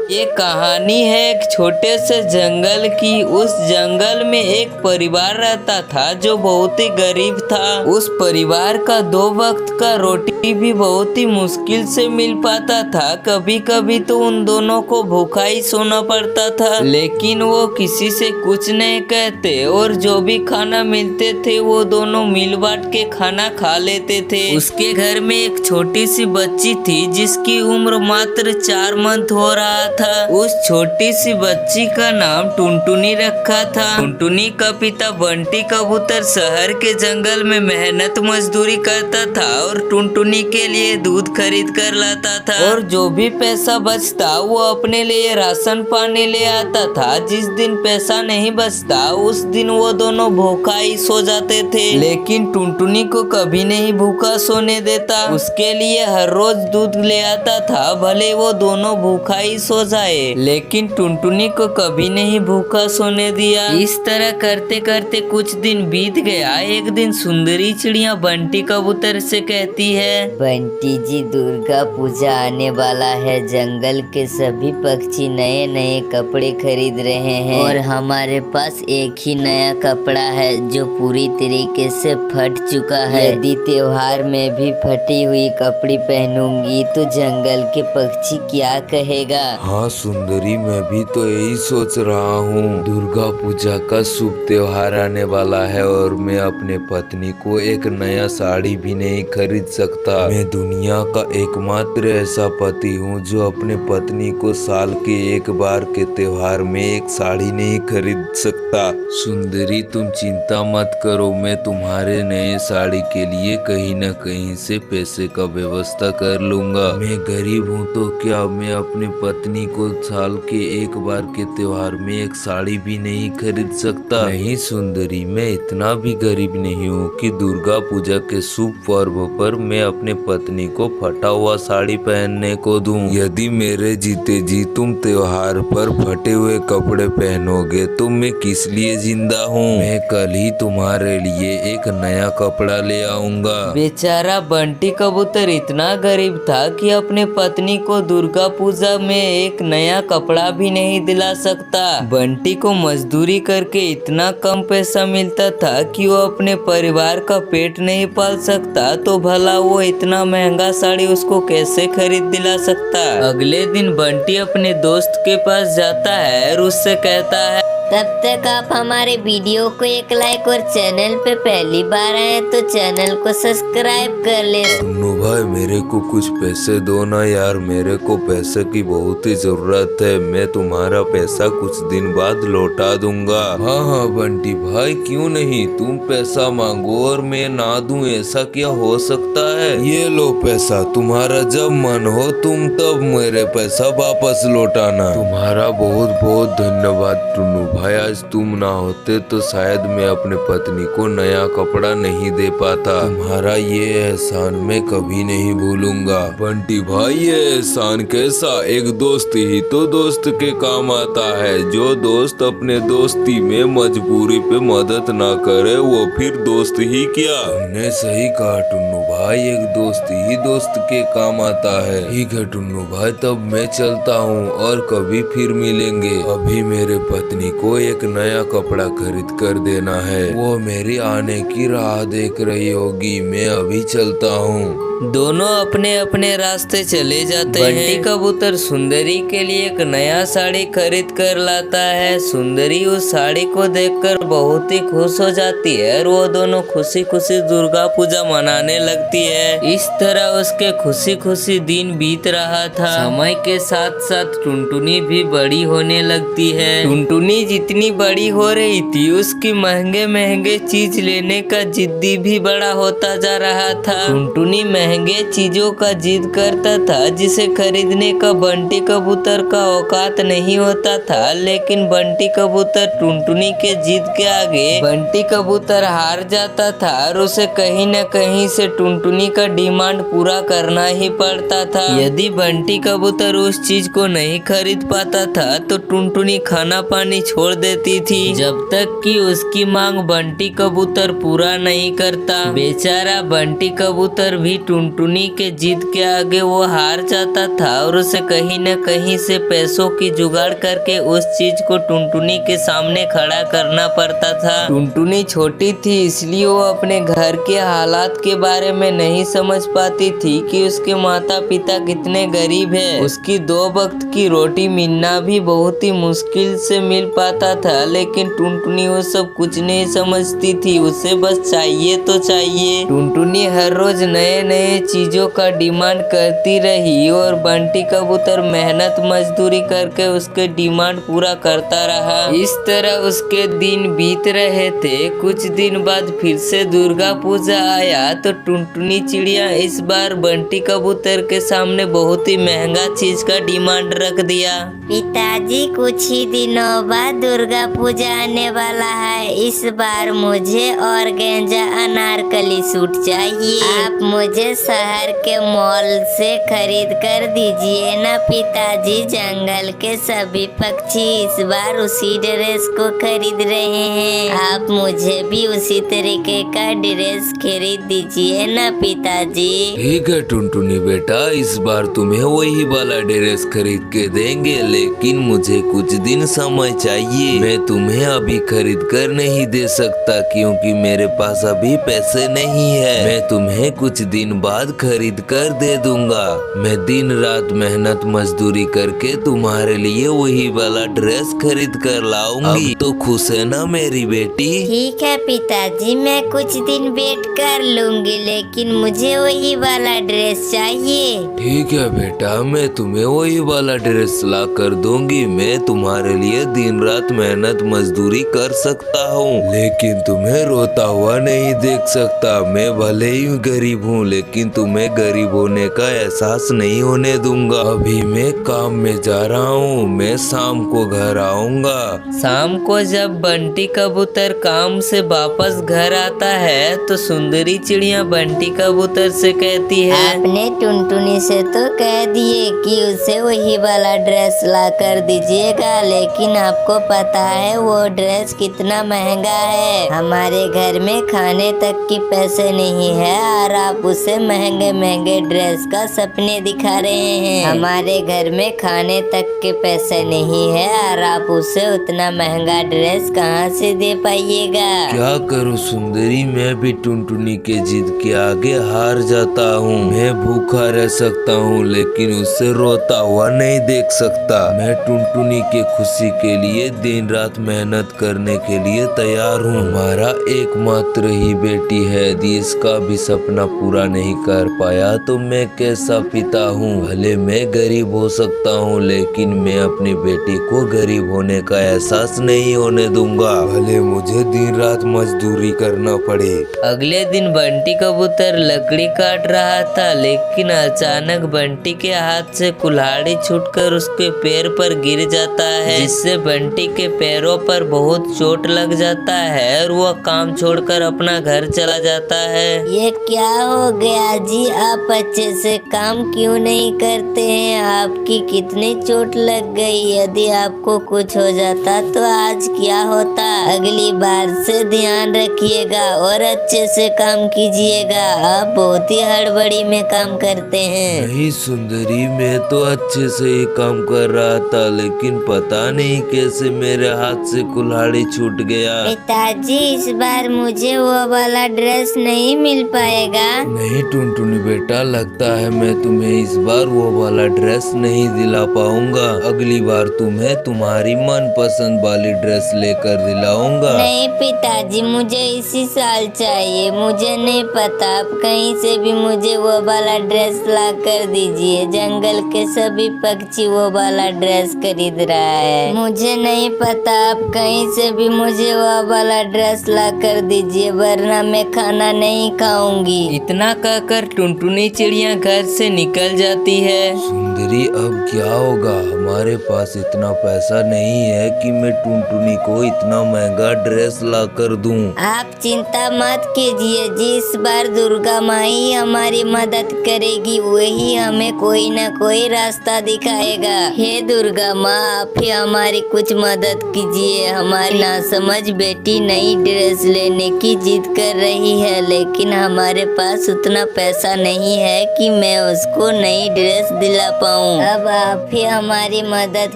ये कहानी है एक छोटे से जंगल की। उस जंगल में एक परिवार रहता था जो बहुत ही गरीब था। उस परिवार का 2 वक्त का रोटी भी बहुत ही मुश्किल से मिल पाता था। कभी कभी तो उन दोनों को भूखा ही सोना पड़ता था, लेकिन वो किसी से कुछ नहीं कहते और जो भी खाना मिलते थे वो दोनों मिल बांट के खाना खा लेते थे। उसके घर में एक छोटी सी बच्ची थी जिसकी उम्र मात्र 4 मंथ हो रहा था। उस छोटी सी बच्ची का नाम टुनटुनी रखा था। टुनटुनी का पिता बंटी कबूतर शहर के जंगल में मेहनत मजदूरी करता था और टुनटुनी के लिए दूध खरीद कर लाता था, और जो भी पैसा बचता वो अपने लिए राशन पानी ले आता था। जिस दिन पैसा नहीं बचता उस दिन वो दोनों भूखा ही सो जाते थे, लेकिन टुनटुनी को कभी नहीं भूखा सोने देता। उसके लिए हर रोज दूध ले आता था, भले वो दोनों भूखा ही सो जाए, लेकिन टुनटुनी को कभी नहीं भूखा सोने दिया। इस तरह करते करते कुछ दिन बीत गया। एक दिन सुंदरी चिड़िया बंटी कबूतर से कहती है, बंटी जी, दुर्गा पूजा आने वाला है। जंगल के सभी पक्षी नए नए कपड़े खरीद रहे हैं और हमारे पास एक ही नया कपड़ा है जो पूरी तरीके से फट चुका है। यदि त्योहार में भी फटी हुई कपड़ी पहनूंगी तो जंगल के पक्षी क्या कहेगा। हाँ सुंदरी, मैं भी तो यही सोच रहा हूँ। दुर्गा पूजा का शुभ त्योहार आने वाला है और मैं अपने पत्नी को एक नया साड़ी भी नहीं खरीद सकता। मैं दुनिया का एकमात्र ऐसा पति हूँ जो अपने पत्नी को साल के एक बार के त्योहार में एक साड़ी नहीं खरीद सकता। सुंदरी, तुम चिंता मत करो, मैं तुम्हारे नए साड़ी के लिए कहीं न कहीं से पैसे का व्यवस्था कर लूंगा। मैं गरीब हूँ तो क्या मैं अपनी पत्नी को साल के एक बार के त्योहार में एक साड़ी भी नहीं खरीद सकता? नहीं सुंदरी, मैं इतना भी गरीब नहीं हूँ कि दुर्गा पूजा के शुभ पर्व पर मैं अपने पत्नी को फटा हुआ साड़ी पहनने को दूं। यदि मेरे जीते जी तुम त्योहार पर फटे हुए कपड़े पहनोगे तो मैं किस लिए जिंदा हूँ? मैं कल ही तुम्हारे लिए एक नया कपड़ा ले आऊंगा। बेचारा बंटी कबूतर इतना गरीब था कि अपने पत्नी को दुर्गा पूजा में एक नया कपड़ा भी नहीं दिला सकता। बंटी को मजदूरी करके इतना कम पैसा मिलता था कि वो अपने परिवार का पेट नहीं पाल सकता, तो भला वो इतना महंगा साड़ी उसको कैसे खरीद दिला सकता। अगले दिन बंटी अपने दोस्त के पास जाता है और उससे कहता है, तब तक आप हमारे वीडियो को एक लाइक और चैनल पे पहली बार आए तो चैनल को सब्सक्राइब कर ले। टुन्नू भाई, मेरे को कुछ पैसे दो ना यार, मेरे को पैसे की बहुत ही जरूरत है। मैं तुम्हारा पैसा कुछ दिन बाद लौटा दूंगा। हाँ हाँ बंटी भाई, क्यों नहीं, तुम पैसा मांगो और मैं ना दूं, ऐसा क्या हो सकता है? ये लो पैसा, तुम्हारा जब मन हो तुम तब मेरे पैसा वापस लौटाना। तुम्हारा बहुत बहुत धन्यवाद टुन्नू भाई, आज तुम ना होते तो शायद मैं अपने पत्नी को नया कपड़ा नहीं दे पाता। तुम्हारा ये एहसान मैं कभी नहीं भूलूंगा। बंटी भाई, ये एहसान कैसा? एक दोस्त ही तो दोस्त के काम आता है। जो दोस्त अपने दोस्ती में मजबूरी पे मदद ना करे वो फिर दोस्त ही क्या? तुमने सही कहा टुन्नू भाई, एक दोस्त ही दोस्त के काम आता है। ठीक है टुन्नू भाई, तब मैं चलता हूँ और कभी फिर मिलेंगे। अभी मेरे पत्नी को एक नया कपड़ा खरीद कर देना है, वो मेरी आने की राह देख रही होगी। मैं अभी चलता हूँ। दोनों अपने अपने रास्ते चले जाते हैं। बंटी कबूतर सुंदरी के लिए एक नया साड़ी खरीद कर लाता है। सुंदरी उस साड़ी को देखकर बहुत ही खुश हो जाती है और वो दोनों खुशी खुशी दुर्गा पूजा मनाने लगती है। इस तरह उसके खुशी खुशी दिन बीत रहा था। समय के साथ साथ टुनटुनी भी बड़ी होने लगती है। टुनटुनी जितनी बड़ी हो रही थी उसकी महंगे महंगे चीज लेने का जिद्दी भी बड़ा होता जा रहा था। टुनटुनी महंगे चीजों का जिद करता था जिसे खरीदने का बंटी कबूतर का औकात नहीं होता था, लेकिन बंटी कबूतर टुनटुनी के जिद के आगे बंटी कबूतर हार जाता था और उसे कहीं न कहीं से टुनटुनी का डिमांड पूरा करना ही पड़ता था। यदि बंटी कबूतर उस चीज को नहीं खरीद पाता था तो टुनटुनी खाना पानी छोड़ छोड़ देती थी जब तक कि उसकी मांग बंटी कबूतर पूरा नहीं करता। बेचारा बंटी कबूतर भी टुनटुनी के जिद के आगे वो हार जाता था और उसे कहीं न कहीं से पैसों की जुगाड़ करके उस चीज को टुनटुनी के सामने खड़ा करना पड़ता था। टुनटुनी छोटी थी इसलिए वो अपने घर के हालात के बारे में नहीं समझ पाती थी कि उसके माता पिता कितने गरीब है। उसकी 2 वक्त की रोटी मिलना भी बहुत ही मुश्किल से मिल पाता था, लेकिन टुनटुनी वो सब कुछ नहीं समझती थी। उसे बस चाहिए तो चाहिए। टुनटुनी हर रोज नए नए चीजों का डिमांड करती रही और बंटी कबूतर मेहनत मजदूरी करके उसके डिमांड पूरा करता रहा। इस तरह उसके दिन बीत रहे थे। कुछ दिन बाद फिर से दुर्गा पूजा आया तो टुनटुनी चिड़िया इस बार बंटी कबूतर के सामने बहुत ही महंगा चीज का डिमांड रख दिया। पिताजी, कुछ ही दिनों बाद दुर्गा पूजा आने वाला है। इस बार मुझे ऑर्गेन्जा अनारकली सूट चाहिए। आप मुझे शहर के मॉल से खरीद कर दीजिए ना पिताजी। जंगल के सभी पक्षी इस बार उसी ड्रेस को खरीद रहे हैं। आप मुझे भी उसी तरीके का ड्रेस खरीद दीजिए ना पिताजी। ठीक है टुनटुनी बेटा, इस बार तुम्हें वही वाला ड्रेस खरीद के देंगे, लेकिन मुझे कुछ दिन समय चाहिए। मैं तुम्हें अभी खरीद कर नहीं दे सकता क्योंकि मेरे पास अभी पैसे नहीं है। मैं तुम्हें कुछ दिन बाद खरीद कर दे दूंगा। मैं दिन रात मेहनत मजदूरी करके तुम्हारे लिए वही वाला ड्रेस खरीद कर लाऊंगी। अब तो खुश है ना मेरी बेटी? ठीक है पिताजी, मैं कुछ दिन वेट कर लूंगी, लेकिन मुझे वही वाला ड्रेस चाहिए। ठीक है बेटा, मैं तुम्हें वही वाला ड्रेस ला कर दूंगी। मैं तुम्हारे लिए दिन रात मेहनत मजदूरी कर सकता हूँ, लेकिन तुम्हें रोता हुआ नहीं देख सकता। मैं भले ही गरीब हूँ, लेकिन तुम्हें गरीब होने का एहसास नहीं होने दूंगा। अभी मैं काम में जा रहा हूँ, मैं शाम को घर आऊंगा। शाम को जब बंटी कबूतर काम से वापस घर आता है तो सुंदरी चिड़िया बंटी कबूतर से कहती है, आपने टुनटुनी से तो कह दिए कि उसे वही वाला ड्रेस ला कर दीजिएगा, लेकिन आपको पता है वो ड्रेस कितना महंगा है। हमारे घर में खाने तक की पैसे नहीं है और आप उसे महंगे महंगे ड्रेस का सपने दिखा रहे हैं। हमारे घर में खाने तक के पैसे नहीं है और आप उसे उतना महंगा ड्रेस कहाँ से दे पाइएगा। क्या करूँ सुंदरी, मैं भी टुनटुनी के जिद के आगे हार जाता हूँ। मैं भूखा रह सकता हूँ, लेकिन उससे रोता हुआ नहीं देख सकता। मैं टुनटुनी के खुशी के लिए दिन रात मेहनत करने के लिए तैयार हूँ। हमारा एकमात्र ही बेटी है, इसका भी सपना पूरा नहीं कर पाया तो मैं कैसा पिता हूँ। भले मैं गरीब हो सकता हूँ, लेकिन मैं अपनी बेटी को गरीब होने का एहसास नहीं होने दूंगा, भले मुझे दिन रात मजदूरी करना पड़े। अगले दिन बंटी कबूतर लकड़ी काट रहा था, लेकिन अचानक बंटी के हाथ से कुल्हाड़ी छूटकर उसके पैर पर गिर जाता है, जिससे बंटी के पैरों पर बहुत चोट लग जाता है और वह काम छोड़कर अपना घर चला जाता है। ये क्या हो गया जी, आप अच्छे से काम क्यों नहीं करते हैं? आपकी कितनी चोट लग गई? यदि आपको कुछ हो जाता तो आज क्या होता? अगली बार से ध्यान रखिएगा और अच्छे से काम कीजिएगा। आप बहुत ही हड़बड़ी में काम करते हैं। नहीं सुंदरी, मैं तो अच्छे से ही काम कर रहा था, लेकिन पता नहीं कैसे मेरे हाथ से कुल्हाड़ी छूट गया। पिताजी, इस बार मुझे वो वाला ड्रेस नहीं मिल पाएगा। नहीं टुनटुनी बेटा, लगता है मैं तुम्हें इस बार वो वाला ड्रेस नहीं दिला पाऊंगा। अगली बार तुम्हें तुम्हारी मनपसंद वाली ड्रेस लेकर दिलाऊंगा। नहीं पिताजी, मुझे इसी साल चाहिए। मुझे नहीं पता, आप कहीं से भी मुझे वो वाला ड्रेस ला कर दीजिए। जंगल के सभी पक्षी वो वाला ड्रेस खरीद रहा है। मुझे नहीं पता, आप कहीं से भी मुझे वो वाला ड्रेस ला कर दीजिए, वरना मैं खाना नहीं खाऊंगी। इतना कहकर टुनटुनी चिड़िया घर से निकल जाती है। सुंदरी, अब क्या होगा? हमारे पास इतना पैसा नहीं है कि मैं टुनटुनी को इतना महंगा ड्रेस ला कर दूं। आप चिंता मत कीजिए जी, इस बार दुर्गा माँ ही हमारी मदद करेगी। वही हमें कोई न कोई रास्ता दिखाएगा। हे दुर्गा माँ, आप ही हमारी कुछ मदद मदद कीजिए। हमारी नासमझ बेटी नई ड्रेस लेने की जिद कर रही है, लेकिन हमारे पास उतना पैसा नहीं है कि मैं उसको नई ड्रेस दिला पाऊँ। अब आप ही हमारी मदद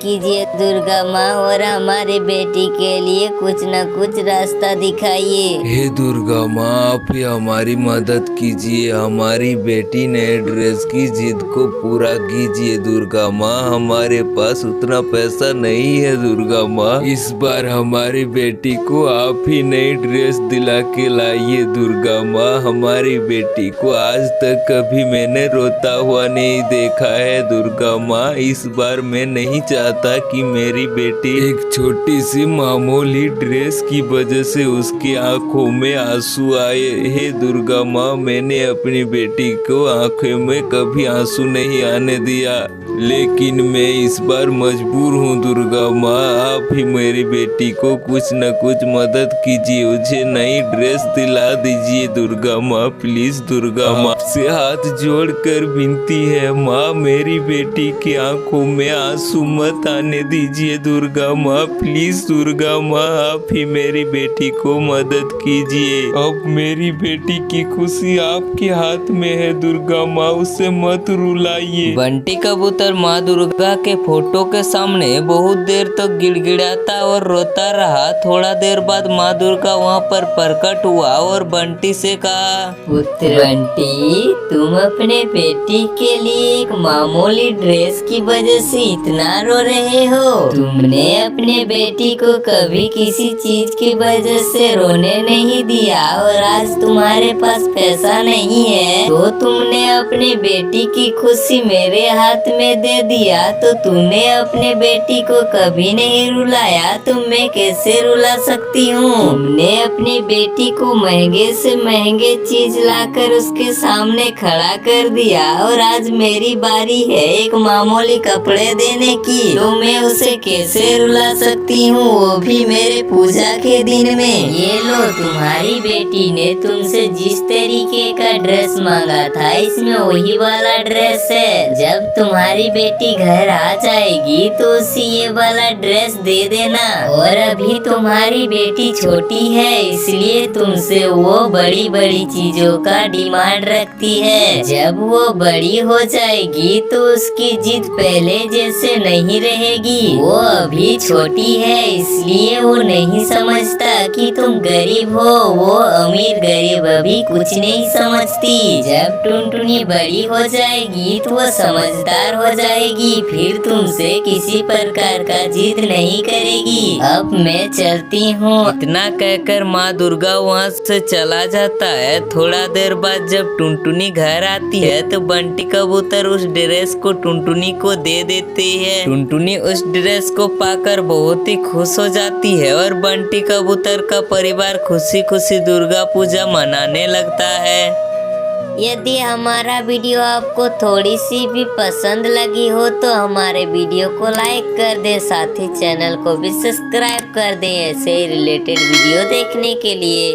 कीजिए दुर्गा माँ, और हमारी बेटी के लिए कुछ न कुछ रास्ता दिखाइए। हे दुर्गा माँ, आप ही हमारी मदद कीजिए, हमारी बेटी नए ड्रेस की जिद को पूरा कीजिए। दुर्गा माँ, हमारे पास उतना पैसा नहीं है। दुर्गा माँ, इस बार हमारी बेटी को आप ही नई ड्रेस दिला के लाइए। दुर्गा माँ, हमारी बेटी को आज तक कभी मैंने रोता हुआ नहीं देखा है। दुर्गा माँ, इस बार मैं नहीं चाहता कि मेरी बेटी एक छोटी सी मामूली ड्रेस की वजह से उसकी आंखों में आंसू आए। हे दुर्गा माँ, मैंने अपनी बेटी को आंखों में कभी आंसू नहीं आने दिया, लेकिन मैं इस बार मजबूर हूँ। दुर्गा माँ, आप ही मेरी बेटी को कुछ न कुछ मदद कीजिए, मुझे नई ड्रेस दिला दीजिए। दुर्गा माँ, प्लीज दुर्गा माँ से हाथ जोड़कर विनती है माँ, मेरी बेटी की आंखों में आंसू मत आने दीजिए। दुर्गा माँ, प्लीज दुर्गा माँ, आप ही मेरी बेटी को मदद कीजिए। अब मेरी बेटी की खुशी आपके हाथ में है। दुर्गा माँ, उसे मत रुलाइए। बंटी कबूतर माँ दुर्गा के फोटो के सामने बहुत देर तक गिड़गिड़ाता और रोता रहा। थोड़ा देर बाद माँ दुर्गा वहाँ पर प्रकट हुआ और बंटी से कहा, पुत्र बंटी, तुम अपने बेटी के लिए एक मामूली ड्रेस की वजह से इतना रो रहे हो। तुमने अपने बेटी को कभी किसी चीज की वजह से रोने नहीं दिया, और आज तुम्हारे पास पैसा नहीं है तो तुमने अपनी बेटी की खुशी मेरे हाथ में दे दिया। तो तूने अपने बेटी को कभी नहीं रुलाया, तो मैं कैसे रुला सकती हूँ। तुमने अपनी बेटी को महंगे से महंगे चीज लाकर उसके सामने खड़ा कर दिया, और आज मेरी बारी है एक मामूली कपड़े देने की, तो मैं उसे कैसे रुला सकती हूँ, वो भी मेरे पूजा के दिन में। ये लो, तुम्हारी बेटी ने तुमसे जिस तरीके का ड्रेस मांगा था, इसमें वही वाला ड्रेस है। जब तुम्हारी बेटी घर आ जाएगी तो उसे ये वाला ड्रेस दे देना। और अभी तुम्हारी बेटी छोटी है, इसलिए तुमसे वो बड़ी बड़ी चीजों का डिमांड रखती है। जब वो बड़ी हो जाएगी तो उसकी जिद पहले जैसे नहीं रहेगी। वो अभी छोटी है, इसलिए वो नहीं समझता कि तुम गरीब हो। वो अमीर गरीब अभी कुछ नहीं समझती। जब टुनटुनी बड़ी हो जाएगी तो वो समझदार हो जाएगी, फिर तुमसे किसी प्रकार का जिद नहीं करेगी। अब मैं चलती हूँ। इतना कहकर माँ दुर्गा वहाँ से चला जाता है। थोड़ा देर बाद जब टुनटुनी घर आती है तो बंटी कबूतर उस ड्रेस को टुनटुनी को दे देती है। टुनटुनी उस ड्रेस को पाकर बहुत ही खुश हो जाती है और बंटी कबूतर का परिवार खुशी खुशी दुर्गा पूजा मनाने लगता है। यदि हमारा वीडियो आपको थोड़ी सी भी पसंद लगी हो तो हमारे वीडियो को लाइक कर दें, साथ ही चैनल को भी सब्सक्राइब कर दें ऐसे रिलेटेड वीडियो देखने के लिए।